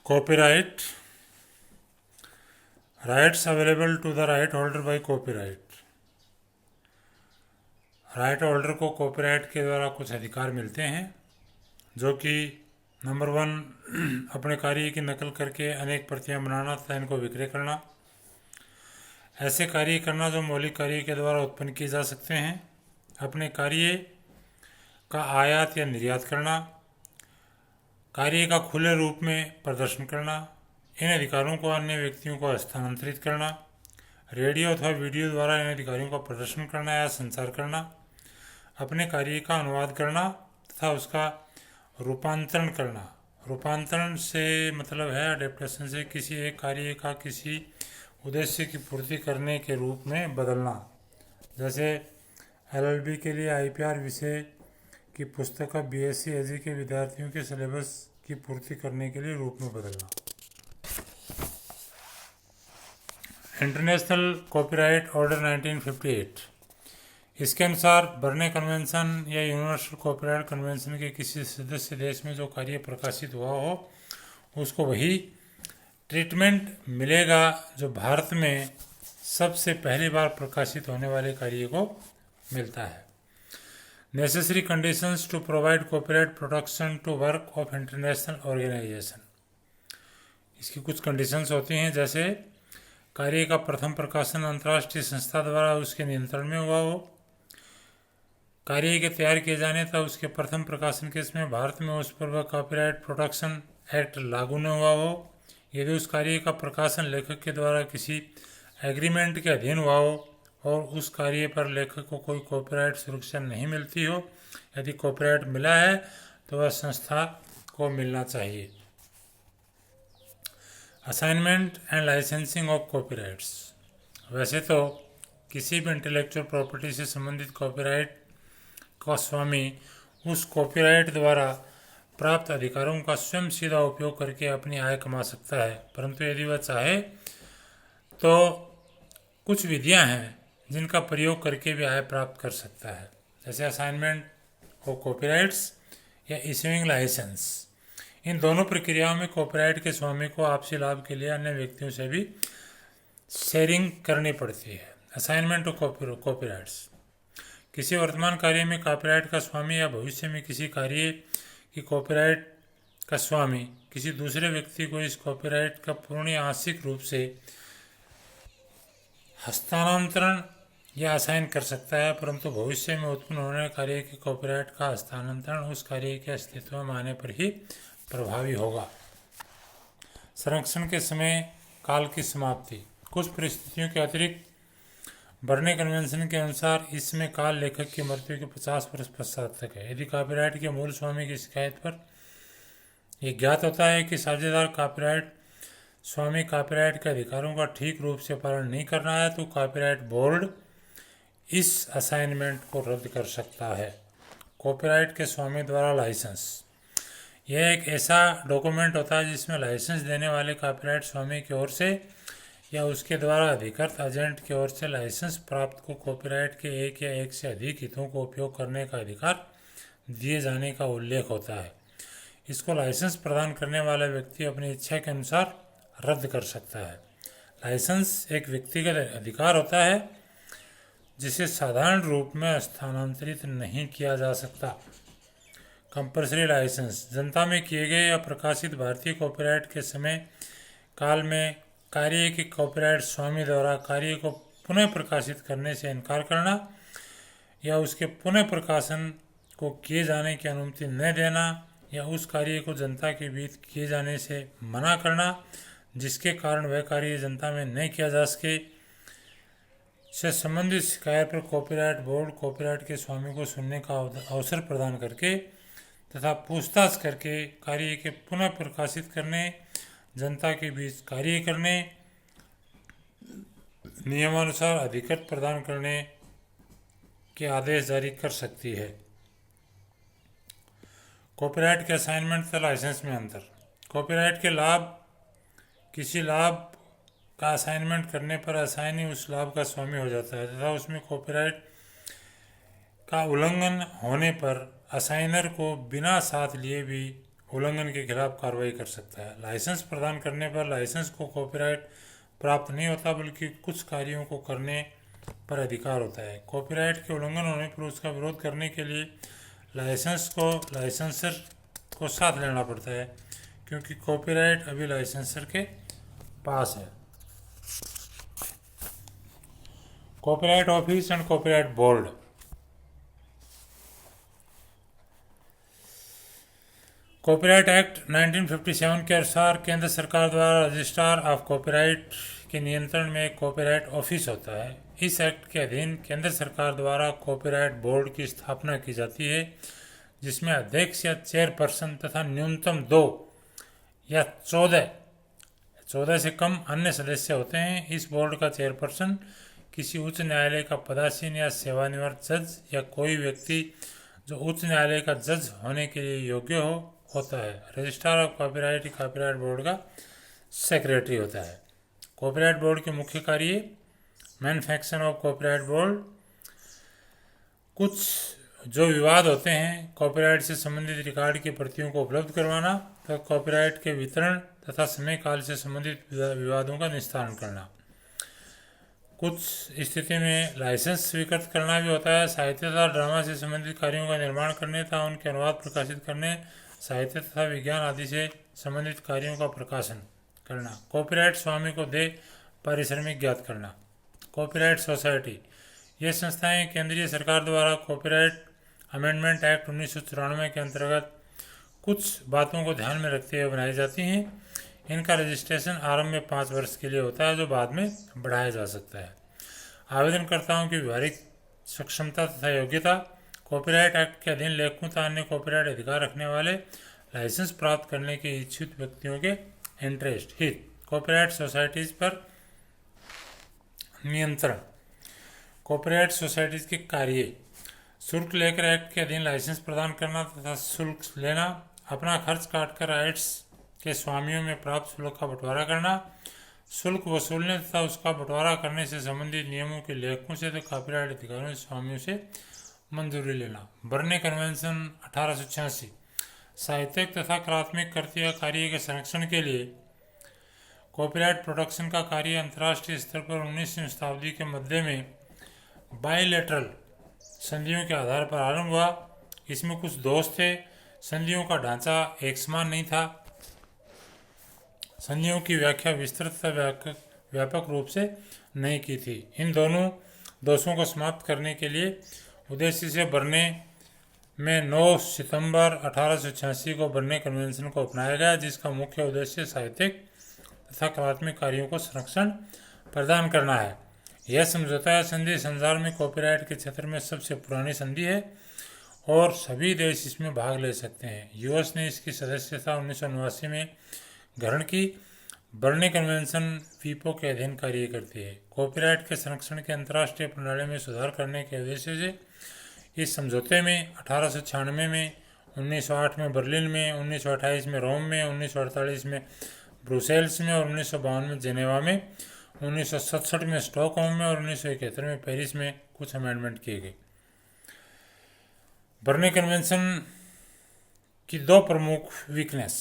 Copyright rights available to the right holder by copyright। Right holder को copyright के द्वारा कुछ अधिकार मिलते हैं, जो कि नंबर 1 अपने कार्य की नकल करके अनेक प्रतियां बनाना तथा इनको विक्रय करना, ऐसे कार्य करना जो मौलिक कार्य के द्वारा उत्पन्न किए जा सकते हैं, अपने कार्य का आयात या निर्यात करना, कार्य का खुले रूप में प्रदर्शन करना, इन अधिकारों को अन्य व्यक्तियों को हस्तांतरित करना, रेडियो अथवा वीडियो द्वारा इन अधिकारों का प्रदर्शन करना या संचार करना, अपने कार्य का अनुवाद करना तथा उसका रूपांतरण करना। रूपांतरण से मतलब है अडेप्टेशन से किसी एक कार्य का किसी उद्देश्य की पूर्ति करने के रूप में बदलना। जैसे एलएलबी के लिए आईपीआर विषय की पुस्तक का बीएससी एजी के विद्यार्थियों के सिलेबस की पूर्ति करने के लिए रूप में बदलना। इंटरनेशनल कॉपीराइट ऑर्डर 1958, इसके अनुसार बर्ने कन्वेंशन या यूनिवर्सल कॉपीराइट कन्वेंशन के किसी सदस्य देश में जो कार्य प्रकाशित हुआ हो उसको वही ट्रीटमेंट मिलेगा जो भारत में सबसे पहली बार प्रकाशित होने वाले कार्य को मिलता है। Necessary conditions to provide copyright protection to work of international organization, इसकी कुछ कंडीशंस होती हैं, जैसे कार्य का प्रथम प्रकाशन अंतर्राष्ट्रीय संस्था द्वारा उसके नियंत्रण में हुआ हो, कार्य के तैयार किए जाने तथा उसके प्रथम प्रकाशन के समय भारत में उस पर वह कॉपीराइट प्रोटेक्शन एक्ट लागू न हुआ हो, यदि उस कार्य का प्रकाशन लेखक के द्वारा किसी एग्रीमेंट के अधीन हुआ हो और उस कार्य पर लेखक को कोई कॉपीराइट सुरक्षा नहीं मिलती हो, यदि कॉपीराइट मिला है तो वह संस्था को मिलना चाहिए। Assignment and licensing of copyrights, वैसे तो किसी भी इंटेलेक्चुअल प्रॉपर्टी से संबंधित कॉपीराइट का स्वामी उस कॉपीराइट द्वारा प्राप्त अधिकारों का स्वयं सीधा उपयोग करके अपनी आय कमा सकता है, परंतु यदि वह चाहे तो कुछ विधियां हैं जिनका प्रयोग करके भी आय प्राप्त कर सकता है, जैसे असाइनमेंट ऑफ कॉपीराइट्स या इश्यूइंग लाइसेंस। इन दोनों प्रक्रियाओं में कॉपीराइट के स्वामी को आपसी लाभ के लिए अन्य व्यक्तियों से भी शेयरिंग करनी पड़ती है। असाइनमेंट ऑफ कॉपीराइट्स, किसी वर्तमान कार्य में कॉपीराइट का स्वामी या भविष्य में किसी कार्य की कॉपीराइट का स्वामी किसी दूसरे व्यक्ति को इस कॉपीराइट का पूर्ण या आंशिक रूप से हस्तांतरण या असाइन कर सकता है, परंतु भविष्य में उत्पन्न होने वाले कार्य के कॉपीराइट का हस्तांतरण उस कार्य के अस्तित्व में आने पर ही प्रभावी होगा। संरक्षण के समय काल की समाप्ति, कुछ परिस्थितियों के अतिरिक्त बर्ने कन्वेंशन के अनुसार इसमें काल लेखक की मृत्यु के 50 वर्ष पश्चात तक है। यदि कॉपीराइट के मूल स्वामी की शिकायत पर यह ज्ञात होता है कि साझेदार कॉपीराइट स्वामी कॉपीराइट के अधिकारों का ठीक रूप से पालन नहीं कर रहा है, तो कॉपीराइट बोर्ड इस असाइनमेंट को रद्द कर सकता है। कॉपीराइट के स्वामी द्वारा लाइसेंस, यह एक ऐसा डॉक्यूमेंट होता है जिसमें लाइसेंस देने वाले कॉपीराइट स्वामी की ओर से या उसके द्वारा अधिकृत एजेंट की ओर से लाइसेंस प्राप्त को कॉपीराइट के एक या एक से अधिक हितों को उपयोग करने का अधिकार दिए जाने का उल्लेख होता है। इसको लाइसेंस प्रदान करने वाला व्यक्ति अपनी इच्छा के अनुसार रद्द कर सकता है। लाइसेंस एक व्यक्तिगत अधिकार होता है जिसे साधारण रूप में स्थानांतरित नहीं किया जा सकता। कंपल्सरी लाइसेंस, जनता में किए गए या प्रकाशित भारतीय कॉपीराइट के समय काल में कार्य के कॉपीराइट स्वामी द्वारा कार्य को पुनः प्रकाशित करने से इनकार करना या उसके पुनः प्रकाशन को किए जाने की अनुमति न देना या उस कार्य को जनता के बीच किए जाने से मना करना जिसके कारण वह कार्य जनता में नहीं किया जा सके से संबंधित शिकायत पर कॉपीराइट बोर्ड कॉपीराइट के स्वामी को सुनने का अवसर प्रदान करके तथा पूछताछ करके कार्य के पुनः प्रकाशित करने, जनता के बीच कार्य करने, नियमानुसार अधिकृत प्रदान करने के आदेश जारी कर सकती है। कॉपीराइट के असाइनमेंट तथा लाइसेंस में अंतर, कॉपीराइट के लाभ, किसी लाभ का असाइनमेंट करने पर असाइनी उस लाभ का स्वामी हो जाता है तथा उसमें कॉपीराइट का उल्लंघन होने पर असाइनर को बिना साथ लिए भी उल्लंघन के खिलाफ कार्रवाई कर सकता है। लाइसेंस प्रदान करने पर लाइसेंस को कॉपीराइट प्राप्त नहीं होता, बल्कि कुछ कार्यों को करने पर अधिकार होता है। कॉपीराइट के उल्लंघन होने पर उसका विरोध करने के लिए लाइसेंस को लाइसेंसर को साथ लेना पड़ता है, क्योंकि कॉपीराइट अभी लाइसेंसर के पास है। Copyright office and copyright board. Copyright act 1957 के अनुसार केंद्र सरकार द्वारा रजिस्ट्रार ऑफ कॉपीराइट के नियंत्रण में एक कॉपीराइट ऑफिस होता है। इस एक्ट के अधीन केंद्र सरकार द्वारा कॉपीराइट बोर्ड की स्थापना की जाती है, जिसमें अध्यक्ष या चेयरपर्सन तथा न्यूनतम 2 या 14 से कम अन्य सदस्य होते हैं। इस बोर्ड का चेयरपर्सन किसी उच्च न्यायालय का पदासीन या सेवानिवृत्त जज या कोई व्यक्ति जो उच्च न्यायालय का जज होने के लिए योग्य होता है। रजिस्ट्रार ऑफ कॉपीराइट बोर्ड का सेक्रेटरी होता है। कॉपीराइट बोर्ड के मुख्य कार्य। Manufacture of copyright board. कुछ जो विवाद होते हैं कॉपीराइट से संबंधित रिकॉर्ड की प्रतियों को उपलब्ध करवाना, तो कॉपीराइट के वितरण तथा समय काल से संबंधित विवादों का निस्तारण करना। कुछ स्थिति में लाइसेंस स्वीकृत करना भी होता है। साहित्य तथा ड्रामा से संबंधित कार्यों का निर्माण करने तथा उनके अनुवाद प्रकाशित करने, साहित्य तथा विज्ञान आदि से संबंधित कार्यों का प्रकाशन करना। कॉपीराइट स्वामी को देय पारिश्रमिक ज्ञात करना। Copyright society. ये संस्थाएं केंद्रीय सरकार द्वारा कॉपीराइट अमेंडमेंट एक्ट 1994 के अंतर्गत कुछ बातों को ध्यान में रखते हुए बनाई जाती हैं। इनका रजिस्ट्रेशन आरंभ में 5 वर्ष के लिए होता है, जो बाद में बढ़ाया जा सकता है। आवेदनकर्ताओं की व्यवहारिक सक्षमता तथा योग्यता। कॉपीराइट एक्ट के अधीन लेखकों तथा अन्य कॉपीराइट अधिकार रखने वाले लाइसेंस प्राप्त करने के इच्छुक व्यक्तियों के इंटरेस्ट हित। कॉपीराइट सोसाइटीज पर नियंत्रण। कॉपीराइट सोसाइटीज के कार्य। शुल्क लेकर एक्ट के अधीन लाइसेंस प्रदान करना तथा शुल्क लेना। अपना खर्च काटकर राइट्स के स्वामियों में प्राप्त शुल्क का बंटवारा करना। शुल्क वसूलने तथा उसका बंटवारा करने से संबंधित नियमों के लेखकों से तो कॉपीराइट अधिकारियों स्वामियों से मंजूरी लेना। बर्ने कन्वेंशन 1886 साहित्यिक तथा कलात्मक कृति या कार्य के संरक्षण के लिए कॉपीराइट प्रोटेक्शन का कार्य अंतर्राष्ट्रीय स्तर पर 19वीं शताब्दी के मध्य में बाइलेटरल संधियों के आधार पर आरंभ हुआ। इसमें कुछ दोष थे। संधियों का ढांचा एक समान नहीं था। संधियों की व्याख्या विस्तृत तथा व्यापक रूप से नहीं की थी। इन दोनों दोषों को समाप्त करने के लिए उद्देश्य से बर्ने में 9 सितंबर 1886 को बर्ने कन्वेंशन को अपनाया गया, जिसका मुख्य उद्देश्य साहित्यिक तथा कलात्मक कार्यों को संरक्षण प्रदान करना है। यह समझौता संधि संसार में कॉपीराइट के क्षेत्र में सबसे पुरानी संधि है और सभी देश इसमें भाग ले सकते हैं। यूएस ने इसकी सदस्यता 1989 में ग्रहण की। बर्ने कन्वेंशन वीपो के अधीन कार्य करती है। कॉपीराइट के संरक्षण के अंतर्राष्ट्रीय प्रणाली में सुधार करने के उद्देश्य से इस समझौते में 1896 में, 1908 में बर्लिन में, 1928 में रोम में, 1948 में ब्रुसेल्स में और 1952 में जेनेवा में, 1967 में स्टॉकहोम में और 1971 में पेरिस में कुछ अमेंडमेंट किए गए। बर्ने कन्वेंशन की 2 प्रमुख वीकनेस।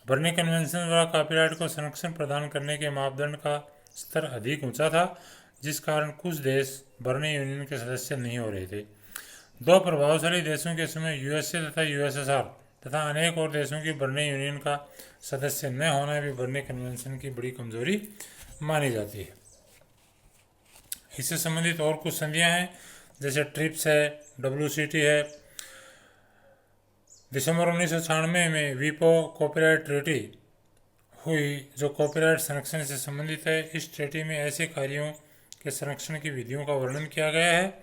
बर्ने कन्वेंशन द्वारा कॉपीराइट को संरक्षण प्रदान करने के मापदंड का स्तर अधिक ऊंचा था, जिस कारण कुछ देश बर्ने यूनियन के सदस्य नहीं हो रहे थे। 2 प्रभावशाली देशों के समय यूएसए तथा यूएसएसआर तथा अनेक और देशों की बर्ने यूनियन का सदस्य न होना भी बर्ने कन्वेंशन की बड़ी कमजोरी मानी जाती है। इससे संबंधित और कुछ संधियां हैं, जैसे ट्रिप्स है, WCT है। दिसंबर 1996 में वीपो कॉपीराइट ट्रीटी हुई, जो कॉपीराइट संरक्षण से संबंधित है। इस ट्रीटी में ऐसे कार्यों के संरक्षण की विधियों का वर्णन किया गया है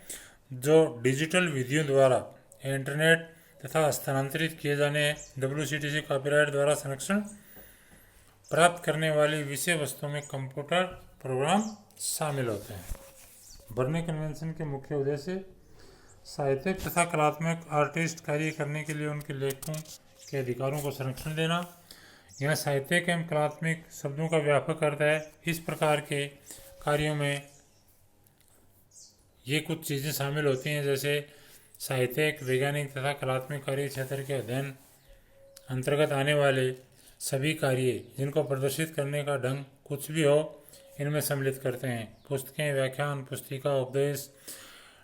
जो डिजिटल विधियों द्वारा इंटरनेट तथा स्थानांतरित किए जाने। WCT से कॉपीराइट द्वारा संरक्षण प्राप्त करने वाली विषय वस्तुओं में कंप्यूटर प्रोग्राम शामिल होते हैं। बर्ने कन्वेंशन के मुख्य उद्देश्य साहित्यिक तथा कलात्मक आर्टिस्ट कार्य करने के लिए उनके लेखकों के अधिकारों को संरक्षण देना। यहाँ साहित्यिक एवं कलात्मक शब्दों का व्यापक अर्थ है। इस प्रकार के कार्यों में ये कुछ चीज़ें शामिल होती हैं, जैसे साहित्यिक, वैज्ञानिक तथा कलात्मक कार्य क्षेत्र के अध्ययन अंतर्गत आने वाले सभी कार्य जिनको प्रदर्शित करने का ढंग कुछ भी हो इनमें सम्मिलित करते हैं। पुस्तकें, व्याख्यान, पुस्तिका, उपदेश,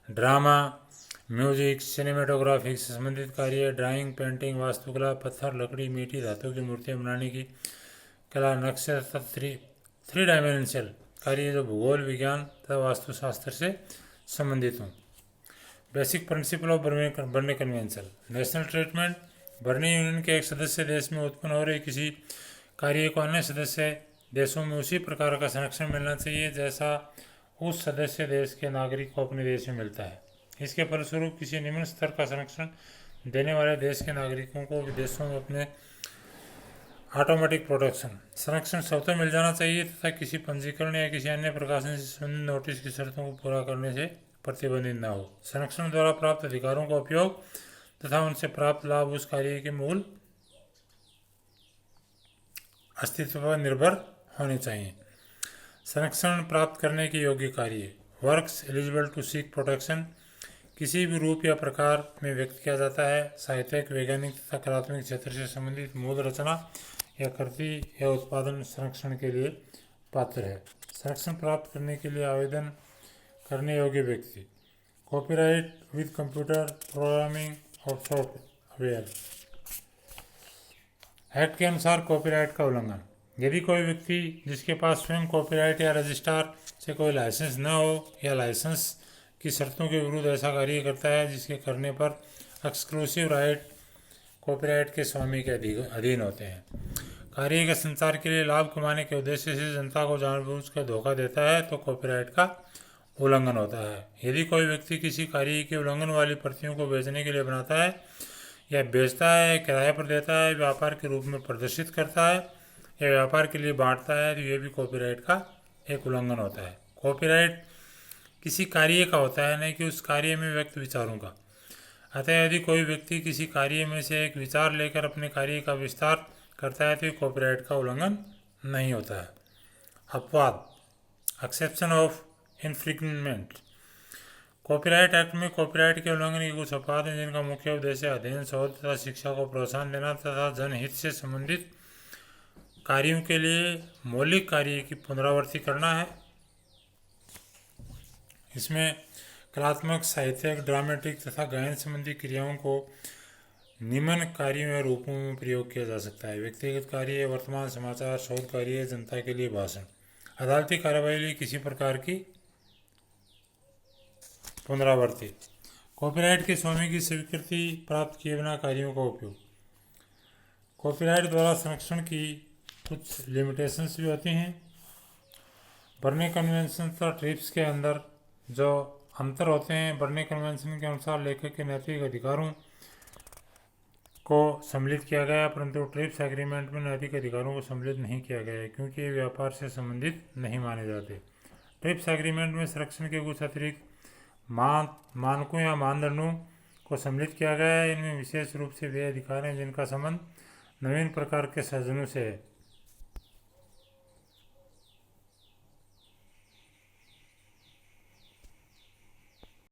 ड्रामा, म्यूजिक, सिनेमेटोग्राफी से संबंधित कार्य, ड्राइंग, पेंटिंग, वास्तुकला, पत्थर, लकड़ी, मिट्टी, धातु की मूर्तियाँ बनाने की कला, नक्शे तथा थ्री डायमेंशनल कार्य जो भूगोल, विज्ञान तथा वास्तुशास्त्र से संबंधित हों। Basic principle of Berne convention. National treatment. Berne union के एक सदस्य देश में उत्पन्न हो रहे किसी कार्य को अन्य सदस्य देशों में उसी प्रकार का संरक्षण मिलना चाहिए जैसा उस सदस्य देश के नागरिक को अपने देश में मिलता है। इसके फलस्वरूप किसी निम्न स्तर का संरक्षण देने वाले देश के नागरिकों को विदेशों में अपने ऑटोमेटिक प्रोटेक्शन संरक्षण स्वतः मिल जाना चाहिए तथा किसी पंजीकरण या किसी अन्य प्रकाशन से संबंधित नोटिस की शर्तों को पूरा करने से प्रतिबंधित न हो। संरक्षण द्वारा प्राप्त अधिकारों का उपयोग तथा उनसे प्राप्त लाभ उस कार्य के मूल अस्तित्व पर निर्भर होने चाहिए। संरक्षण प्राप्त करने के योग्य कार्य। Works eligible to seek protection किसी भी रूप या प्रकार में व्यक्त किया जाता है। साहित्यिक, वैज्ञानिक तथा कलात्मक क्षेत्र से संबंधित मूल रचना या कृति या उत्पादन संरक्षण के लिए पात्र है। संरक्षण प्राप्त करने के लिए आवेदन करने योग्य व्यक्ति। कॉपीराइट विद कंप्यूटर प्रोग्रामिंग और सॉफ्टवेयर। एक्ट के अनुसार कॉपीराइट का उल्लंघन। यदि कोई व्यक्ति जिसके पास स्वयं कॉपीराइट या रजिस्ट्रार से कोई लाइसेंस न हो या लाइसेंस की शर्तों के विरुद्ध ऐसा कार्य करता है जिसके करने पर एक्सक्लूसिव राइट कॉपीराइट के स्वामी के अधीन होते हैं, कार्य के संचार के लिए लाभ कमाने के उद्देश्य से जनता को जानबूझकर धोखा देता है तो कॉपीराइट का उल्लंघन होता है। यदि कोई व्यक्ति किसी कार्य के उल्लंघन वाली प्रतियों को बेचने के लिए बनाता है या बेचता है, किराए पर देता है, व्यापार के रूप में प्रदर्शित करता है या व्यापार के लिए बांटता है तो यह भी कॉपीराइट का एक उल्लंघन होता है। कॉपीराइट किसी कार्य का होता है, नहीं कि उस कार्य में व्यक्त विचारों का। अतः यदि कोई व्यक्ति किसी कार्य में से एक विचार लेकर अपने कार्य का विस्तार करता है तो ये कॉपीराइट का उल्लंघन नहीं होता है। अपवाद। Exception of infringement. Copyright act में कॉपीराइट के उल्लंघन के कुछ अपवाद हैं जिनका मुख्य उद्देश्य अध्ययन, शोध तथा शिक्षा को प्रोत्साहन देना तथा जनहित से संबंधित कार्यों के लिए मौलिक कार्य की पुनरावृत्ति करना है। इसमें कलात्मक, साहित्यिक, ड्रामेटिक तथा गायन संबंधी क्रियाओं को निम्न कार्यों या रूपों में प्रयोग किया जा सकता है। व्यक्तिगत कार्य, वर्तमान समाचार, शोध कार्य, जनता के लिए भाषण, अदालती कार्रवाई लिए किसी प्रकार की पुनरावृत्ति। कॉपीराइट के स्वामी की स्वीकृति प्राप्त किए बिना कार्यों का उपयोग। कॉपीराइट द्वारा संरक्षण की कुछ लिमिटेशंस भी होती हैं। बर्ने कन्वेंशन तथा ट्रिप्स के अंदर जो अंतर होते हैं, बर्ने कन्वेंशन के अनुसार लेखक के नैतिक अधिकारों को सम्मिलित किया गया, परंतु ट्रिप्स एग्रीमेंट में नैतिक अधिकारों को सम्मिलित नहीं किया गया है क्योंकि ये व्यापार से संबंधित नहीं माने जाते। ट्रिप्स एग्रीमेंट में संरक्षण के कुछ अतिरिक्त मानकों या मानदंडों को सम्मिलित किया गया है। इनमें विशेष रूप से वे अधिकार हैं जिनका संबंध नवीन प्रकार के सृजनों से है।